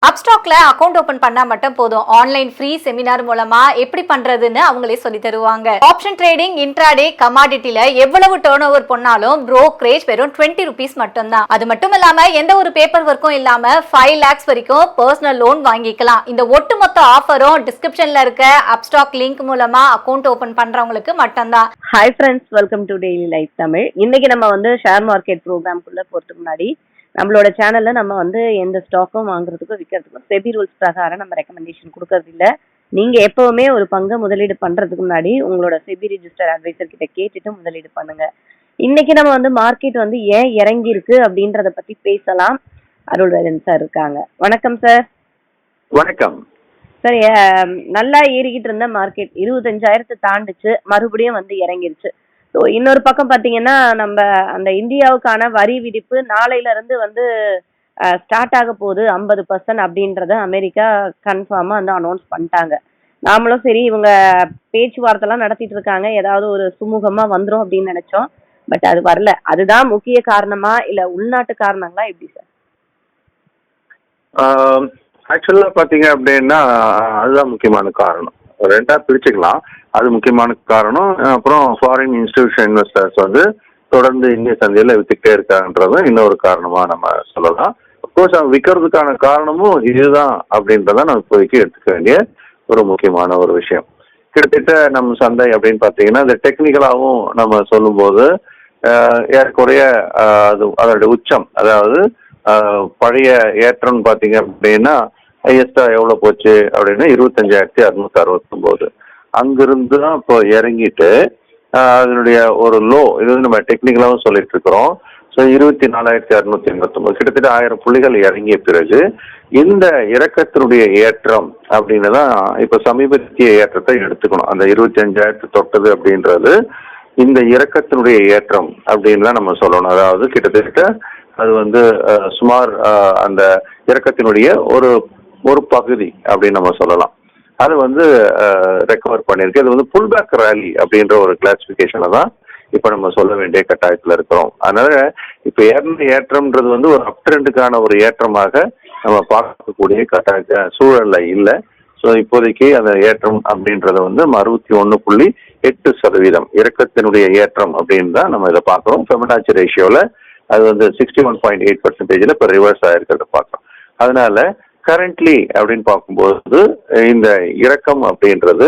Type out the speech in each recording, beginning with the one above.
அப்ஸ்டாக்ல account open பண்ணா மட்டும் போதும். ஆன்லைன் ஃப்ரீ செமினார் மூலமா எப்படி பண்றதுன்னு அவங்களே சொல்லி தருவாங்க. ஆப்ஷன் ட்ரேடிங், இன்ட்ராடே, கமாடிட்டில எவ்வளவு டர்ன் ஓவர் பண்ணாலும் brokerage வெறும் 20 rupees மட்டும் தான். அது மட்டும் இல்லாம எந்த ஒரு பேப்பர் ஒர்க்கும் இல்லாம 5 lakhs வரைக்கும் பர்சனல் லோன் வாங்கிக்கலாம். இந்த ஒட்டுமொத்த ஆஃபரும் டிஸ்கிரிப்ஷன்ல இருக்க அப்ஸ்டாக் லிங்க் மூலமா அக்கவுண்ட் ஓபன் பண்றவங்களுக்கு மட்டும்தான். Hi friends, welcome to daily life Tamil. இன்னைக்கு நம்ம ஷேர் மார்க்கெட் ப்ரோக்ராம்குள்ள போறதுக்கு முன்னாடி நம்மளோட சேனல்ல நம்ம எந்த ஸ்டாக்கும் வாங்குறதுக்கும் விற்கிறதுக்கும் செபி ரூல்ஸ் பிரகாரம் நம்ம ரெக்கமெண்டேஷன் கொடுக்கறது இல்ல. நீங்க எப்பவுமே ஒரு பங்கை முதலீடு பண்றதுக்கு முன்னாடி உங்களோட செபி ரிஜிஸ்டர் அட்வைசர் கிட்ட கேட்டுட்டு முதலீடு பண்ணுங்க. இன்னைக்கு நம்ம மார்க்கெட் ஏன் இறங்கி இருக்கு அப்படின்றத பத்தி பேசலாம். அருள்ராஜன் சார் இருக்காங்க. வணக்கம் சார். வணக்கம் சார். நல்லா ஏறிக்கிட்டு இருந்த மார்க்கெட் 25,000 தாண்டிச்சு, மறுபடியும் இறங்கிருச்சு. ஸோ இன்னொரு பக்கம் பார்த்தீங்கன்னா நம்ம அந்த இந்தியாவுக்கான வரி விதிப்பு நாளையில இருந்து ஸ்டார்ட் ஆக போகுது 50% அப்படின்றத அமெரிக்கா கன்ஃபார்மா அனௌன்ஸ் பண்ணிட்டாங்க. நாமளும் சரி இவங்க பேச்சுவார்த்தைலாம் நடத்திட்டு இருக்காங்க, ஏதாவது ஒரு சுமூகமா வந்துடும் அப்படின்னு நினைச்சோம். பட் அது வரல. அதுதான் முக்கிய காரணமா இல்ல உள்நாட்டு காரணங்களா எப்படி சார்? ஆக்சுவலா பாத்தீங்க அப்படின்னா அதுதான் முக்கியமான காரணம். ரெண்டா பிரிச்சுக்கலாம். அது முக்கியமான காரணம். அப்புறம் ஃபாரின் இன்ஸ்டிடியூஷன் இன்வெஸ்டர்ஸ் தொடர்ந்து இந்திய சந்தையில வித்துக்கிட்டே இருக்காங்கன்றது இன்னொரு காரணமா நம்ம சொல்லலாம். அப்கோர்ஸ் அவங்க விற்கிறதுக்கான காரணமும் இதுதான் அப்படின்றத நம்ம இப்போதைக்கு எடுத்துக்க வேண்டிய ஒரு முக்கியமான ஒரு விஷயம். கிட்டத்தட்ட நம்ம சந்தை அப்படின்னு பாத்தீங்கன்னா இந்த டெக்னிக்கலாவும் நம்ம சொல்லும் போது ஏறக்குறைய அதோட உச்சம், அதாவது பழைய ஏற்றம் பாத்தீங்க அப்படின்னா ஹையஸ்டா எவ்வளவு போச்சு அப்படின்னா 25,669. அங்கிருந்து தான் இப்போ இறங்கிட்டு அதனுடைய ஒரு லோ, இது நம்ம டெக்னிக்கலாவும் சொல்லிட்டு இருக்கிறோம். ஸோ 24,689, கிட்டத்தட்ட 1000 புள்ளிகள் இறங்கிய பிறகு இந்த இறக்கத்தினுடைய ஏற்றம் அப்படின்னு தான் இப்போ சமீபத்திய ஏற்றத்தை எடுத்துக்கணும். அந்த 25,000 தொட்டது அப்படின்றது இந்த இறக்கத்தினுடைய ஏற்றம் அப்படின்னு தான் நம்ம சொல்லணும். அதாவது கிட்டத்தட்ட அது சுமார் அந்த இறக்கத்தினுடைய ஒரு பகுதி அப்படின்னு நம்ம சொல்லலாம். அது ரெக்கவர் பண்ணிருக்கு. அது புல் பேக் ரேலி அப்படின்ற ஒரு கிளாசிபிகேஷனை தான் இப்ப நம்ம சொல்ல வேண்டிய கட்டாயத்துல இருக்கிறோம். அதனால இப்ப ஏற்றம்ன்றது ஒரு அப் ட்ரெண்டுக்கான ஒரு ஏற்றமாக நம்ம பார்க்கக்கூடிய கட்டாய சூழல்ல இல்லை. ஸோ இப்போதைக்கு அந்த ஏற்றம் அப்படின்றது 61.8% இறக்கத்தினுடைய ஏற்றம் அப்படின்னு தான் நம்ம இதை பார்க்கிறோம். ஃபெபனாச்சி ரேஷியோல அது 61.8% இப்போ ரிவர்ஸ் ஆயிருக்கிறத பார்க்கிறோம். அதனால கரண்ட்லி அப்படின்னு பார்க்கும்போது இந்த இறக்கம் அப்படின்றது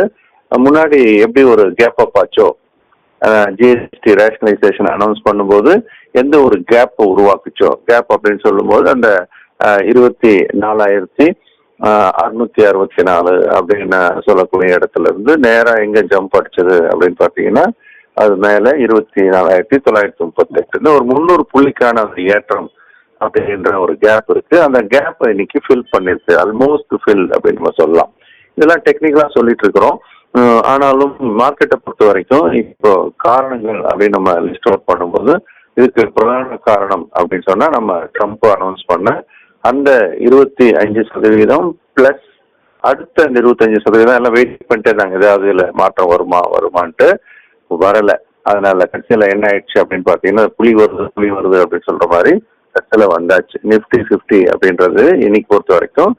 முன்னாடி எப்படி ஒரு கேப் அப் ஆச்சோ, ஜிஎஸ்டி ரேஷனலைசேஷன் அனௌன்ஸ் பண்ணும்போது எந்த ஒரு கேப் உருவாக்குச்சோ, கேப் அப்படின்னு சொல்லும்போது அந்த 24,664 அப்படின்னு சொல்லக்கூடிய இடத்துல இருந்து நேரா எங்க ஜம்ப் அடிச்சது அப்படின்னு பாத்தீங்கன்னா அது மேல 24,938 ஒரு 300 புள்ளிக்கான அந்த ஏற்றம் அப்படின்ற ஒரு கேப் இருக்கு. அந்த கேப் இன்னைக்கு ஃபில் பண்ணிருக்கு, ஆல்மோஸ்ட் ஃபில் அப்படின்னு நம்ம சொல்லலாம். இதெல்லாம் டெக்னிக்கலா சொல்லிட்டு இருக்கிறோம். ஆனாலும் மார்க்கெட்டை பொறுத்த வரைக்கும் இப்போ காரணங்கள் அப்படின்னு நம்ம லிஸ்ட் அவுட் பண்ணும்போது இதுக்கு பிரதான காரணம் அப்படின்னு சொன்னா நம்ம ட்ரம்ப் அனௌன்ஸ் பண்ண அந்த 25% பிளஸ் அடுத்த அந்த 25% எல்லாம் வெயிட் பண்ணிட்டே இருந்தாங்க, ஏதாவது இதுல மாற்றம் வருமான்ட்டு வரல. அதனால கட்சியில என்ன ஆயிடுச்சு அப்படின்னு பாத்தீங்கன்னா புலி வருது அப்படின்னு சொல்ற மாதிரி கட்சியில வந்தாச்சு. நிப்டி 50 அப்படின்றது இன்னைக்கு பொறுத்த வரைக்கும்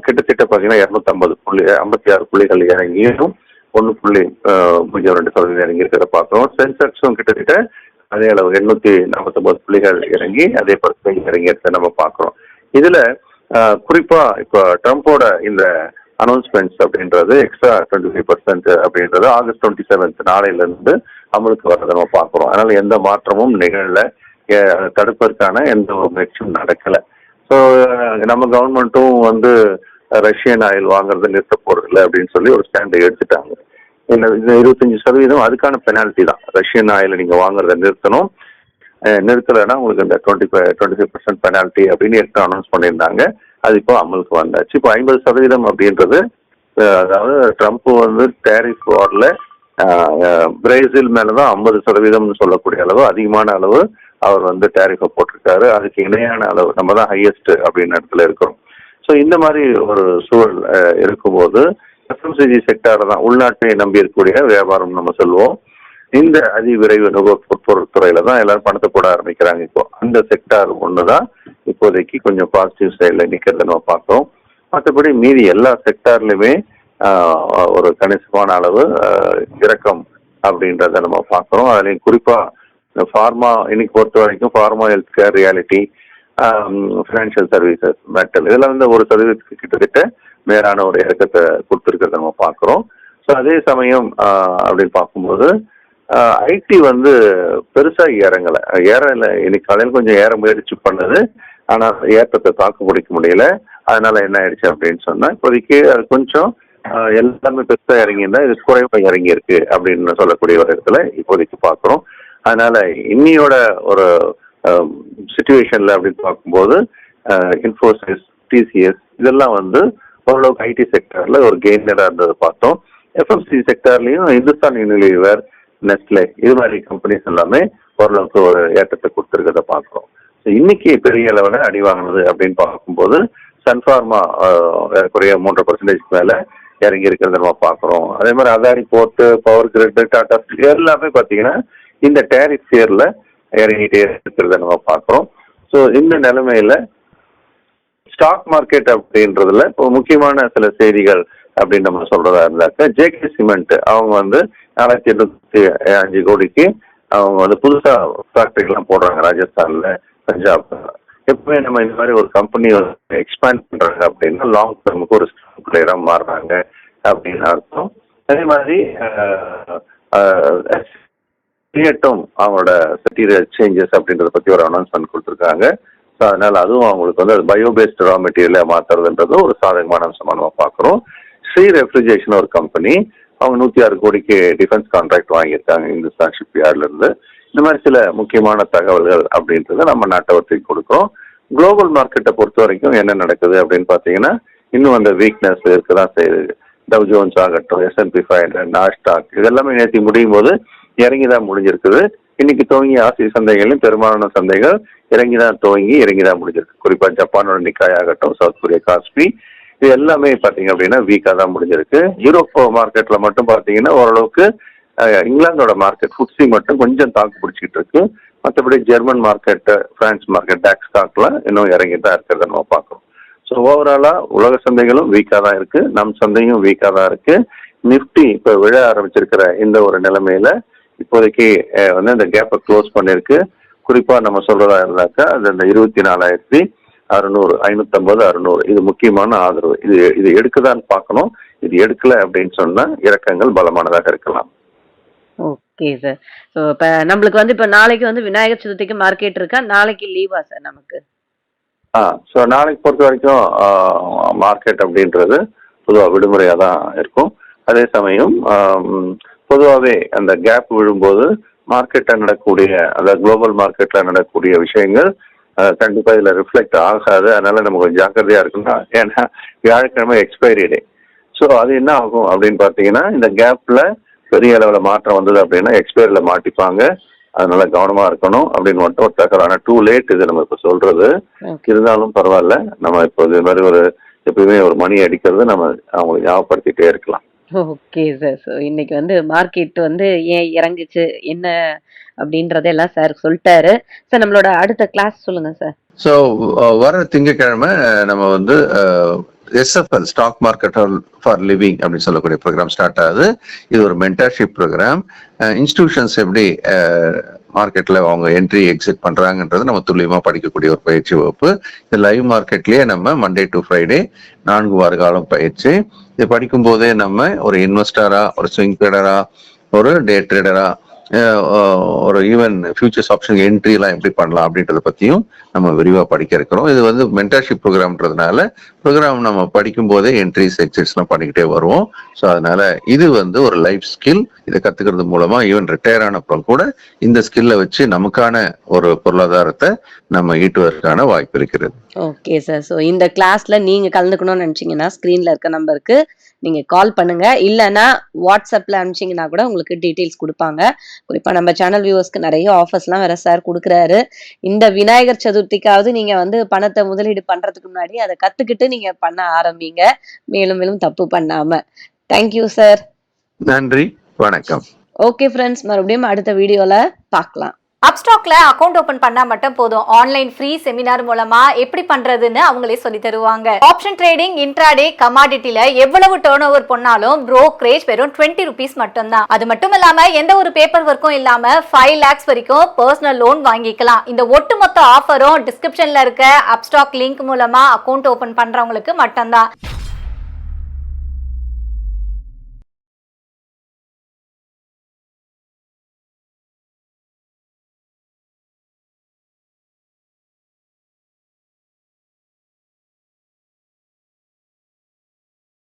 கிட்டத்தட்ட பாத்தீங்கன்னா 256 புள்ளிகள் இறங்கியும் 1.02% இறங்கி இருக்கிறத பார்க்கிறோம். சென்செக்ஸும் கிட்டத்தட்ட அதே அளவு 849 புள்ளிகள் இறங்கி அதே பர்சன்டேஜ் இறங்கி இருக்கிறத நம்ம பார்க்கிறோம். இதுல குறிப்பா இப்ப ட்ரம்போட இந்த அனௌன்ஸ்மெண்ட்ஸ் அப்படின்றது எக்ஸ்ட்ரா 25% அப்படின்றது ஆகஸ்ட் 27 நாளையில இருந்து அமலுக்கு வர்றதை நம்ம பார்க்கிறோம். அதனால எந்த மாற்றமும் நிகழல, தடுப்பதற்கான எந்த ஒரு முயற்சியும் நடக்கல. ஸோ நம்ம கவர்மெண்ட்டும் ரஷ்யன் ஆயில் வாங்குறத நிறுத்த போறதில்லை அப்படின்னு சொல்லி ஒரு ஸ்டாண்டை எடுத்துட்டாங்க. இந்த 25% அதுக்கான பெனால்ட்டி தான். ரஷ்யன் ஆயில் நீங்க வாங்குறத நிறுத்தணும், நிறுத்தலைன்னா உங்களுக்கு இந்த 25% பெனால்ட்டி அப்படின்னு அனௌன்ஸ் பண்ணியிருந்தாங்க. அது இப்போ அமலுக்கு வந்தாச்சு. இப்போ 50% அப்படின்றது, அதாவது ட்ரம்ப் டேரிஃப் வார்ல பிரேசில் மேலதான் 50% சொல்லக்கூடிய அளவு அதிகமான அளவு அவர் டேரிஃபை போட்டிருக்காரு. அதுக்கு இணையான அளவு நம்ம தான் ஹையஸ்ட் அப்படின்னு இடத்துல இருக்கிறோம். ஸோ இந்த மாதிரி ஒரு சூழல் இருக்கும்போது எஃப்எம்சிஜி செக்டார் தான் உள்நாட்டை நம்பி இருக்கக்கூடிய வியாபாரம் நம்ம சொல்லுவோம். இந்த அதிவிரைவு நுகர்பொருள் துறையில தான் எல்லாரும் பணத்தை போட ஆரம்பிக்கிறாங்க. இப்போ அந்த செக்டார் ஒண்ணுதான் இப்போதைக்கு கொஞ்சம் பாசிட்டிவ் சைட்ல நிக்கிறத நம்ம பார்த்தோம். மற்றபடி மீதி எல்லா செக்டார்லையுமே ஒரு கணிசமான அளவு இறக்கம் அப்படின்றத நம்ம பார்க்குறோம். அதுலேயும் குறிப்பாக இந்த ஃபார்மா இன்னைக்கு பொறுத்த வரைக்கும் pharma, health care, reality, financial services, metal இதெல்லாம் வந்து 1% கிட்டத்தட்ட மேலான ஒரு இறக்கத்தை கொடுத்துருக்கிறத நம்ம பார்க்குறோம். ஸோ அதே சமயம் அப்படின்னு பார்க்கும்போது ஐடி வந்து பெருசா ஏறல. இன்னைக்கு காலையில் கொஞ்சம் ஏற முயற்சி பண்ணது, ஆனா ஏற்றத்தை தாக்கு பிடிக்க முடியல. அதனால என்ன ஆயிடுச்சு அப்படின்னு சொன்னா, இப்போதைக்கு அது கொஞ்சம் எல்லாமே பெருசா இறங்கியிருந்தா இது குறைவா இறங்கி இருக்கு அப்படின்னு சொல்லக்கூடிய ஒரு இடத்துல இப்போதைக்கு பார்க்குறோம். அதனால இன்னியோட ஒரு சிச்சுவேஷன்ல அப்படின்னு பார்க்கும்போது இன்ஃபோசிஸ், டிசிஎஸ் இதெல்லாம் வந்து ஓரளவுக்கு ஐடி செக்டர்ல ஒரு கெய்னரா இருந்தது பார்த்தோம். எஃப்எம்சி செக்டர்லயும் இந்துஸ்தான் யூனிலிவர், நெஸ்லே இது மாதிரி கம்பெனிஸ் எல்லாமே ஓரளவுக்கு ஒரு ஏற்றத்தை கொடுத்துருக்கிறத பார்க்குறோம். இன்னைக்கு பெரிய அளவில் அடி வாங்கினது அப்படின்னு பார்க்கும்போது சன்ஃபார்மா குறைய 3% மேல இறங்கி இருக்கிறத நம்ம பார்க்குறோம். அதே மாதிரி Adani port, power grid, Tata எல்லாமே பார்த்தீங்கன்னா இந்த டேரிஃப் ஃபியர்ல இறங்கிட்டே இருக்கிறத நம்ம பார்க்குறோம். ஸோ இந்த நிலைமையில ஸ்டாக் மார்க்கெட் அப்படின்றதுல இப்போ முக்கியமான சில செய்திகள் அப்படின்னு நம்ம சொல்றதா இருந்தாக்க, ஜேகே சிமெண்ட் அவங்க வந்து 485 கோடிக்கு அவங்க வந்து புதுசா ஃபேக்டரிலாம் போடுறாங்க ராஜஸ்தான்ல, பஞ்சாப்ல. எப்பவுமே நம்ம இந்த மாதிரி ஒரு கம்பெனி எக்ஸ்பேண்ட் பண்றாங்க அப்படின்னா லாங் டர்முக்கு ஒரு பிளேயரா மாறுறாங்க அப்படின்னு அர்த்தம். அதே மாதிரி அவங்களோட மெட்டீரியல் சேஞ்சஸ் அப்படின்றத பத்தி ஒரு அனௌன்ஸ்மெண்ட் கொடுத்துருக்காங்க. ஸோ அதனால அதுவும் அவங்களுக்கு வந்து அது பயோபேஸ்ட் ரா மெட்டீரியலை மாத்துறதுன்றது ஒரு சாதகமான அம்சமா நம்ம பார்க்குறோம். ஸ்ரீ ரெஃப்ரிஜரேஷன் ஒரு கம்பெனி, அவங்க 106 கோடிக்கு டிஃபென்ஸ் கான்ட்ராக்ட் வாங்கியிருக்காங்க இந்துஸ்தான் ஷிப்யார்ட்ல இருந்து. இந்த மாதிரி சில முக்கியமான தகவல்கள் அப்படின்றத நம்ம நாட்டவற்றுக்கு கொடுக்குறோம். குளோபல் மார்க்கெட்டை பொறுத்த வரைக்கும் என்ன நடக்குது அப்படின்னு பார்த்தீங்கன்னா, இன்னும் அந்த வீக்னஸ் இருக்கதான் செய்யுது. டவ் ஜோன்ஸ் ஆகட்டும், S&P 500, நாஸ்டாக் இதெல்லாமே நேற்று முடியும் போது இறங்கிதான் முடிஞ்சிருக்குது. இன்னைக்கு துவங்கி ஆசிய சந்தைகளையும் பெரும்பாலான சந்தைகள் இறங்கிதான் முடிஞ்சிருக்கு. குறிப்பா ஜப்பானோட நிக்காய் ஆகட்டும், சவுத் கொரியா காஸ்பி இது எல்லாமே பாத்தீங்க அப்படின்னா வீக்கா தான் முடிஞ்சிருக்கு. யூரோப் மார்க்கெட்ல மட்டும் பாத்தீங்கன்னா ஓரளவுக்கு இங்கிலாந்தோட மார்க்கெட் ஃபுட்ஸி மட்டும் கொஞ்சம் தாக்கு பிடிச்சிட்டு இருக்கு. மற்றபடி German market, France market, DAX ஸ்டாக்ல இன்னும் இறங்கி தான் இருக்கிறத நம்ம பார்க்கறோம். ஸோ ஓவராலா உலக சந்தைகளும் வீக்கா தான் இருக்கு, நம் சந்தையும் வீக்கா தான் இருக்கு. நிப்டி இப்ப விழ ஆரம்பிச்சிருக்கிற இந்த ஒரு நிலைமையில இப்போதைக்கு வந்து அந்த கேப்பை க்ளோஸ் பண்ணிருக்கு. குறிப்பா நம்ம சொல்றதா இருந்தாக்கா அது அந்த 24,600, 550, 600 இது முக்கியமான ஆதரவு. இது எடுக்குதான்னு பார்க்கணும். இது எடுக்கல அப்படின்னு சொன்னா இறக்கங்கள் பலமானதாக இருக்கலாம். Okay sir. ஸோ இப்போ நம்மளுக்கு வந்து இப்போ நாளைக்கு வந்து விநாயகர் சதுர்த்திக்கு மார்க்கெட் இருக்கா? நாளைக்கு லீவா சார் நமக்கு? ஸோ நாளைக்கு பொறுத்த வரைக்கும் மார்க்கெட் அப்படின்றது பொதுவாக விடுமுறையாக தான் இருக்கும். அதே சமயம் பொதுவாகவே அந்த கேப் விழும்போது மார்க்கெட்டில் நடக்கக்கூடிய அந்த குளோபல் மார்க்கெட்டில் நடக்கக்கூடிய விஷயங்கள் கண்டிப்பா இதுல ரிஃப்ளெக்ட் ஆகாது. அதனால நம்ம கொஞ்சம் ஜாக்கிரதையா இருக்கணும். ஏன்னா வியாழக்கிழமை எக்ஸ்பைரி டே. ஸோ அது என்ன ஆகும் அப்படின்னு பார்த்தீங்கன்னா, இந்த கேப்ல பெரிய அளவில் மாற்றம் வந்தது அப்படின்னா எக்ஸ்பைரியில மாட்டிப்பாங்க. அதனால கவனமா இருக்கணும் அப்படின்னு மட்டும் ஒரு தகவல். ஆனால் டூ லேட் இது நம்ம இப்போ சொல்றது. இருந்தாலும் பரவாயில்ல, நம்ம இப்போ இது மாதிரி ஒரு எப்பயுமே ஒரு மணி அடிக்கிறது நம்ம அவங்களுக்கு ஞாபகப்படுத்திட்டே இருக்கலாம். Okay sir. ஸோ இன்னைக்கு வந்து மார்க்கெட் வந்து ஏன் இறங்குச்சு என்ன அப்படின்றதெல்லாம் சார் சொல்லிட்டாரு. சார் நம்மளோட அடுத்த கிளாஸ் சொல்லுங்க சார். ஸோ வர திங்கட்கிழமை நம்ம வந்து SFL stock market for living அப்படின்னு சொல்லக்கூடிய ப்ரோக்ராம் ஸ்டார்ட் ஆகுது. இது ஒரு மென்டர்ஷிப் ப்ரோக்ராம். இன்ஸ்டிடியூஷன்ஸ் எப்படி மார்க்கெட்ல அவங்க என்ட்ரி எக்ஸிட் பண்றாங்கன்றது நம்ம துல்லியமா படிக்கக்கூடிய ஒரு பயிற்சி வகுப்பு. இது லைவ் மார்க்கெட்லயே நம்ம மண்டே டு ஃப்ரைடே 4 வார காலம் பயிற்சி. இது படிக்கும் போதே நம்ம ஒரு இன்வெஸ்டரா, ஒரு ஸ்விங் ட்ரேடரா, ஒரு டே ட்ரேடரா, ஒரு ஈவன் ஃபியூச்சர்ஸ் ஆப்ஷன் என்ட்ரி எல்லாம் எப்படி பண்ணலாம் அப்படின்றத பத்தியும் நம்ம விரிவா படிக்க இருக்கிறோம். இது வந்து மென்டர்ஷிப் ப்ரோக்ராம்ன்றதுனால ப்ரோக்ராம் நம்ம படிக்கும் போதே என்ட்ரிஸ் எக்ஸிட்ஸ் எல்லாம் பண்ணிக்கிட்டே வருவோம். ஸோ அதனால இது வந்து ஒரு லைஃப் ஸ்கில். இதை கத்துக்கிறது மூலமா ஈவன் ரிட்டையர் ஆன அப்புறம் கூட இந்த ஸ்கில்லை வச்சு நமக்கான ஒரு பொருளாதாரத்தை நம்ம ஈட்டுவதற்கான வாய்ப்பு இருக்கிறது. Okay sir. ஸோ இந்த கிளாஸ்ல நீங்க கலந்துக்கணும்னு நினைச்சீங்கன்னா ஸ்கிரீன்ல இருக்க நம்பருக்கு நீங்க கால் பண்ணுங்க, இல்லைன்னா வாட்ஸ்அப்ல அனுப்பிச்சிங்கன்னா கூட உங்களுக்கு டீட்டெயில்ஸ் கொடுப்பாங்க. குறிப்பா நம்ம சேனல் வியூவர்ஸ்க்கு நிறைய ஆஃபர்ஸ்லாம் வேற சார் கொடுக்குறாரு. இந்த விநாயகர் சதுர்த்திக்காவது நீங்க வந்து பணத்தை முதலீடு பண்றதுக்கு முன்னாடி அதை கத்துக்கிட்டு நீங்க பண்ண ஆரம்பிங்க, மேலும் மேலும் தப்பு பண்ணாம. Thank you sir. நன்றி, வணக்கம். ஓகே ஃப்ரெண்ட்ஸ், மறுபடியும் அடுத்த வீடியோல பார்க்கலாம். அப்ஸ்டாக்ல அக்கவுண்ட் ஓபன் பண்ணா மட்டும் போதும். ஆன்லைன் ஃப்ரீ செமினார் மூலமா எப்படி பண்றதுன்னு அவங்களே சொல்லி தருவாங்க. ஆப்ஷன் ட்ரேடிங், இன்ட்ராடே, கமாடிட்டில எவ்வளவு டர்ன் ஓவர் பண்ணாலும் brokerage வெறும் 20 rupees மட்டும்தான். அது மட்டும் இல்லாம எந்த ஒரு பேப்பர் ஒர்க்கும் இல்லாம 5 lakhs வரைக்கும் பர்சனல் லோன் வாங்கிக்கலாம். இந்த ஒட்டுமொத்த ஆஃபரும் டிஸ்கிரிப்ஷன்ல இருக்க அப்ஸ்டாக் லிங்க் மூலமா அக்கவுண்ட் ஓபன் பண்றவங்களுக்கு மட்டும்தான்.